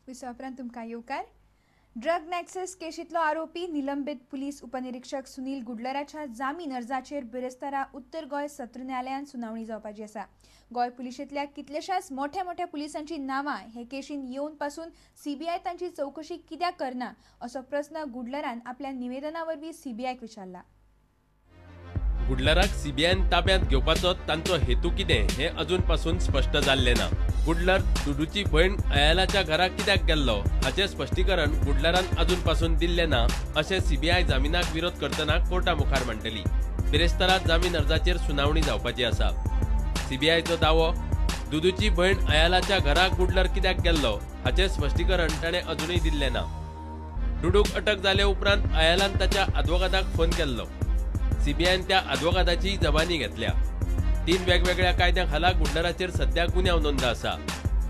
विसरांत तुमकां येवकार। Drug nexus केशींतलो आरोपी निलंबित पुलीस उपनिरीक्षक सुनील गुडलराच्या जामीन अर्जाचेर बिरेस्तारा उत्तर गोंय सत्र न्यायालयात सुनावणी जावपाची आसा। गोंय पुलिशेंतल्या कितल्याशाच मोठ्या पुलिसांची नांवां हे केशींत येवन पासून सीबीआय तांची चवकशी कित्याक करना असो प्रस्न गुडलरान आपल्या निवेदना वरवीं सीबीआयक विचारला। गुडलराक सीबीआयन ताब्यांत घेवपाचो तांचो हेतू कितें हें अजून पासून स्पश्ट जाल्लें ना। गुडलर दुडूची भयण अयालाच्या घरा कित्याक गेल्लो हाचें स्पश्टीकरण गुडलरान अजून पासून दिल्लें ना अशें सीबीआय जामीनाक विरोध करतना कोर्टा मुखार मांडटली। बिरेस्तारा जामीन अर्जाचेर सुनावणी जावपाची आसा। सीबीआयचो दावो दुदूची भयण अयालाच्या घरा गुडलर कित्याक गेल्लो हाचें स्पश्टीकरण ताणें अजूनय दिल्लें ना। दुडूक अटक जाले उपरांत अयालान ताच्या आदवोगादाक फोन केल्लो। सीबीआयन त्या आदवोगादाची जबानी घेतल्या। 3 वेगवेगळ्या कायद्यां खाला गुडलराचेर सध्या गुन्यांव नोंद आसा।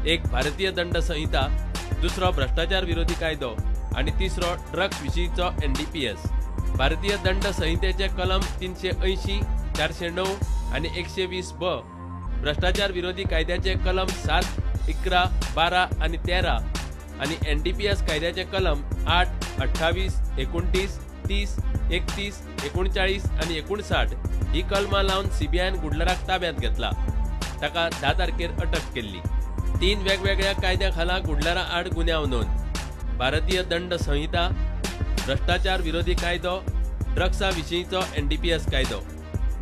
एक भारतीय दंड संहिता, दुसरो भ्रष्टाचार विरोधी कायदो आणि तिसरो ड्रग्स विशींचो NDPS। भारतीय दंड संहितेचे कलम 380, 409 आणि 120(ब, भ्रष्टाचार विरोधी कायद्याचे कलम 7, 11, 12 आणि 13 आणि NDPS कायद्याचे कलम 8, 28, 29, 30, 31, 39 आणि 59 ही कलमां लावन सीबीआयन गुडलराक ताब्यांत घेतला। ताका 10 तारखेर अटक केल्ली। 3 वेगवेगळ्या कायद्यां खाला गुडलरा आड गुन्यांव नोंद, भारतीय दंड संहिता, भ्रष्टाचार विरोधी कायदो, ड्रग्सा विशींचो NDPS कायदो।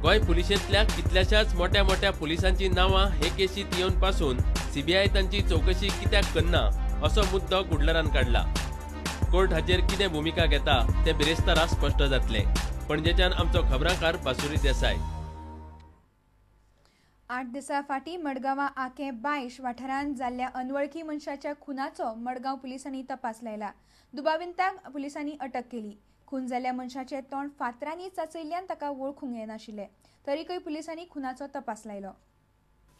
गोंय पुलिशेंतल्या कितल्याशाच मोठ्या पुलिसांची नांवां हे केशींत येवन पासून सीबीआय तांची चवकशी कित्याक करना असो मुद्दो गुडलरान काडला। कोर्ट हाचेर कितें भुमिका घेता ते बिरेस्तारा स्पश्ट जातले। पणजेच्यान आमचो खबराकार बासुरी देसाय। 8 दिसां फाटीं मडगांवां आके 22 वाठारांत जाल्ल्या अनवळखी मनशाच्या खुनाचो मडगांव पुलिसांनी तपास लायला। दुबाविंताक पुलिसांनी अटक केली। खून जाल्ल्या मनशाचें तोंड फातरांनी चांचयल्ल्यान ताका वळखूंक येनाशिल्लें, तरीकय पुलिसांनी खुनाचो तपास लायलो।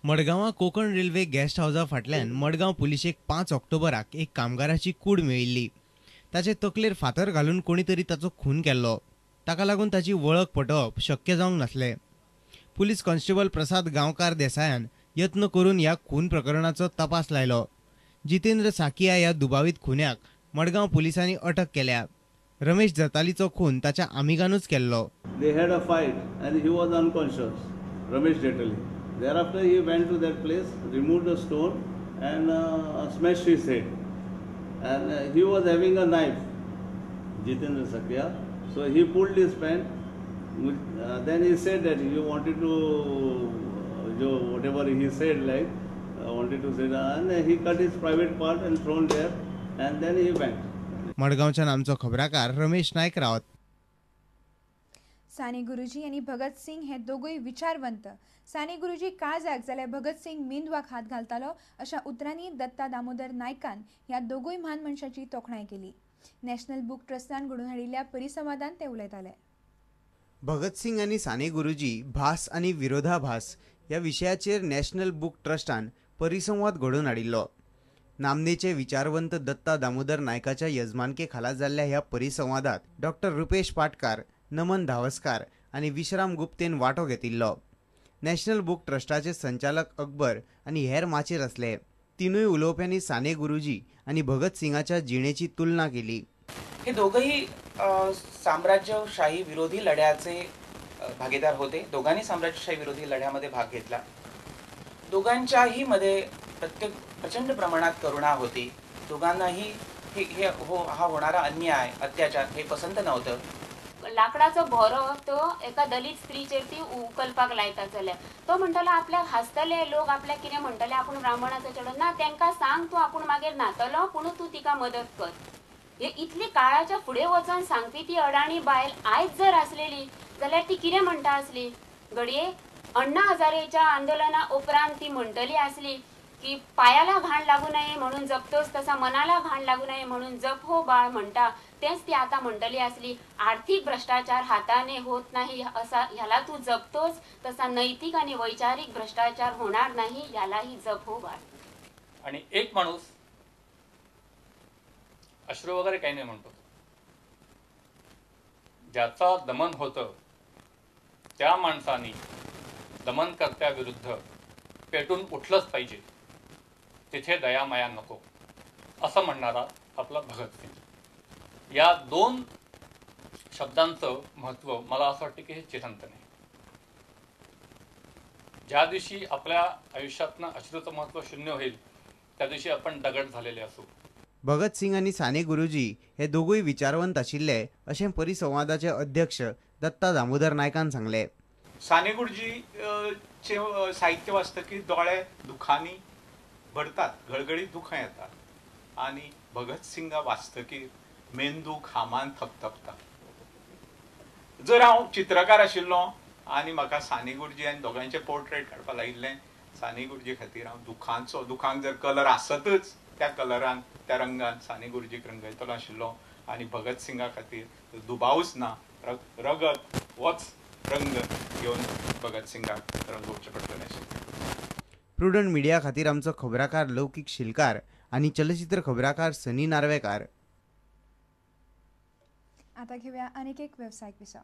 मडगांवां कोंकण रेल्वे गेस्ट हाऊसा फाटल्यान मडगांव पुलिशेक 5 ऑक्टोबराक एक कामगाराची कूड मेळिल्ली। ताचे तकलेर फातर घालून कोणी तरी ताचो खून केल्लो। ताका लागून ताची वळख पटोवप शक्य जावंक नासलें। पुलीस कॉन्स्टेबल प्रसाद गांवकार देसायान यत्न करून ह्या खून प्रकरणाचो तपास लायलो। जितेंद्र साकिया ह्या दुबावीत खुन्याक मडगांव पुलिसांनी अटक केल्या। रमेश जतालीचो खून ताच्या आमिगानूच केल्लो। They had a fight and he was unconscious, Ramesh Jetali. Thereafter he went to that place, removed the stone and smashed his head. And he was having a knife, Jitendra Sakia. So he pulled his pant. Then he said that he wanted to, whatever he said, like wanted to say, and he cut his private part and thrown there, and then he went. मडगांवच्यान आमचो खबराकार रमेश नायक रावत। साने गुरुजी आणि भगत सिंग हे दोगूय विचारवंत। साने गुरुजी काळजाक जाल्यार भगत सिंग मेंदवाक हात घालतालो अशा उतरांनी दत्ता दामोदर नायकान ह्या दोगूय म्हान मनशांची तोखणाय केली। नॅशनल बुक ट्रस्टान घडोवन हाडिल्ल्या परिसंवादान ते उलयताले। भगत सिंग आणि साने गुरुजी भास आणि विरोधाभास ह्या विशयाचेर नॅशनल बुक ट्रस्टान परिसंवाद घडोवन हाडिल्लो। नामनेचे विचारवंत दत्ता दामोदर नायकाच्या यजमानके खाला जाल्ल्या ह्या परिसंवादात डॉक्टर रुपेश पाटकार, नमन धावस्कार आणि विश्राम गुप्तेन वांटो घेतिल्लो। नॅशनल बुक ट्रस्टाचे संचालक अकबर आणि हेर माचेर असले। तिनूय उलोवप्यांनी साने गुरुजी आणि भगत सिंगाच्या जिणेची तुलना केली। हे दोघंही साम्राज्यशाही विरोधी लढ्याचे भागीदार होते। दोघांनी साम्राज्यशाही विरोधी लढ्यामध्ये भाग घेतला। दोघांच्याही मध्ये प्रचंड प्रमाणात करुणा होती। दोघांनाही हा होणारा अन्याय, अत्याचार हे पसंत नव्हतं। लाकडाचो भोरो तो एका दलित स्त्रीचेर ती उकलपाक लायता जाल्यार तो म्हणटालो आपल्याक हसतले लोक, आपल्याक कितें म्हणटले आपूण ब्राह्मणाचो चेडो ना, तांकां सांग तूं आपूण मागीर नातलो पूण तूं तिका मदत कर। हे इतली काळाच्या फुडें वचून सांगपी ती अडाणी बायल आयज जर आसलेली जाल्यार ती कितें म्हणटा आसली? घडये अण्णा हजारेच्या आंदोलना उपरांत ती म्हणटली आसली की पायाला घाण लागू नये म्हणून जपतोस तसा मनाला घाण लागू नये म्हणून जप हो बाळ म्हणटा, तेच ती आता म्हणटली असली आर्थिक भ्रष्टाचार हाताने होत नाही असा ह्याला तू जपतोस तसा नैतिक आणि वैचारिक भ्रष्टाचार होणार नाही यालाही जप हो बाळ। आणि एक माणूस अश्रू वगैरे काही नाही म्हणतो, ज्याचा दमन होतं त्या माणसाने दमनकर्त्याविरुद्ध पेटून उठलंच पाहिजे। तिथे दयामाया नको। असं म्हणणारा आपला भगतसिंग. या दोन शब्दांचं महत्त्व मला असं वाटतं की हे चिरंतन आहे. ज्या दिवशी आपल्या आयुष्यातनं अश्रूचं महत्त्व शून्य होईल त्या दिवशी आपण दगड झालेले असू. भगतसिंग आणि साने गुरुजी हे दोघूय विचारवंत आशिल्ले अशें परिसंवादाचे अध्यक्ष दत्ता दामोदर नायकान सांगले. साने गुरुजी चे साहित्य वाचतकीर दोळे दुखांनी भरतात, गळगळीत दुखां येतात आणि भगतसिंगा वाचतकीर मेंदू घामान थपथपता. जर हांव चित्रकार आशिल्लो आनी म्हाका साने गुरुजी आनी दोगांचे पोर्ट्रेट काडपाक लायिल्लें, साने गुरुजी खातीर हांव दुखांक जर कलर आसतच त्या कलरान त्या रंगान साने गुरुजीक रंगयतलो आशिल्लो आनी भगतसिंगा खातीर दुबावूच ना, रगत होच रंग घेवन भगतसिंगाक रंगोवचें पडटलें आशिल्लें. प्रुडंट मिडिया खातीर आमचो खबराकार लौकीक शिलकार आनी चलचित्र खबराकार सनी नार्वेकार. आता घेऊया अनेक एक व्यावसायिक विषय.